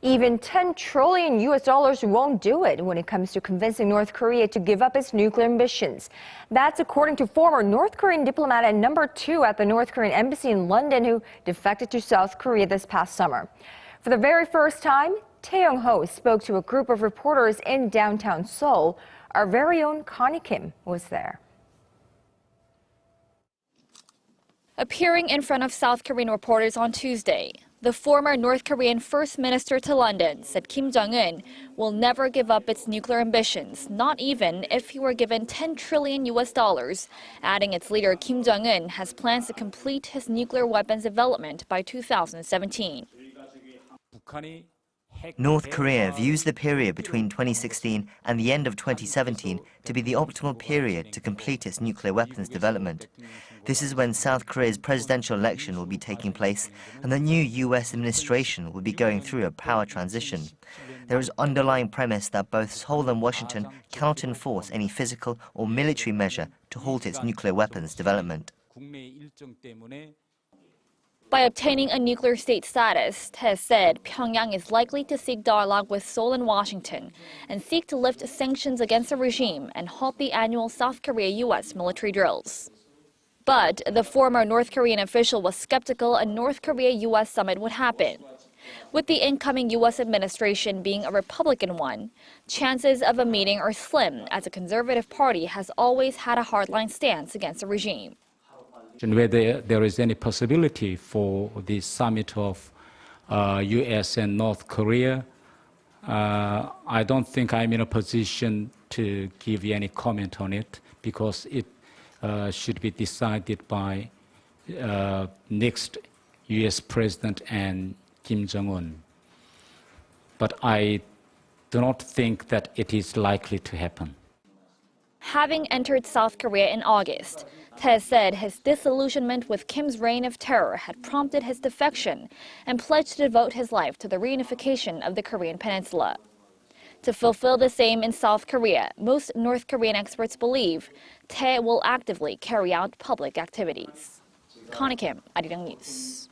Even 10 trillion US dollars won't do it when it comes to convincing North Korea to give up its nuclear ambitions. That's according to former North Korean diplomat and #2 at the North Korean embassy in London who defected to South Korea this past summer. For the very first time, Thae Yong-ho spoke to a group of reporters in downtown Seoul. Our very own Connie Kim was there. Appearing in front of South Korean reporters on Tuesday, the former North Korean First Minister to London said Kim Jong-un will never give up its nuclear ambitions, not even if he were given 10 trillion US dollars, adding its leader Kim Jong-un has plans to complete his nuclear weapons development by 2017. North Korea views the period between 2016 and the end of 2017 to be the optimal period to complete its nuclear weapons development. This is when South Korea's presidential election will be taking place and the new US administration will be going through a power transition. There is underlying premise that both Seoul and Washington cannot enforce any physical or military measure to halt its nuclear weapons development. By obtaining a nuclear state status, Thae said Pyongyang is likely to seek dialogue with Seoul and Washington and seek to lift sanctions against the regime and halt the annual South Korea-US military drills. But the former North Korean official was skeptical a North Korea-US summit would happen. With the incoming US administration being a Republican one, chances of a meeting are slim as the Conservative Party has always had a hardline stance against the regime. Whether there is any possibility for the summit of US and North Korea, I don't think I'm in a position to give you any comment on it because it should be decided by next US President and Kim Jong-un. But I do not think that it is likely to happen. Having entered South Korea in August, Thae said his disillusionment with Kim's reign of terror had prompted his defection and pledged to devote his life to the reunification of the Korean peninsula. To fulfill the same in South Korea, most North Korean experts believe Thae will actively carry out public activities. Connie Kim, Arirang News.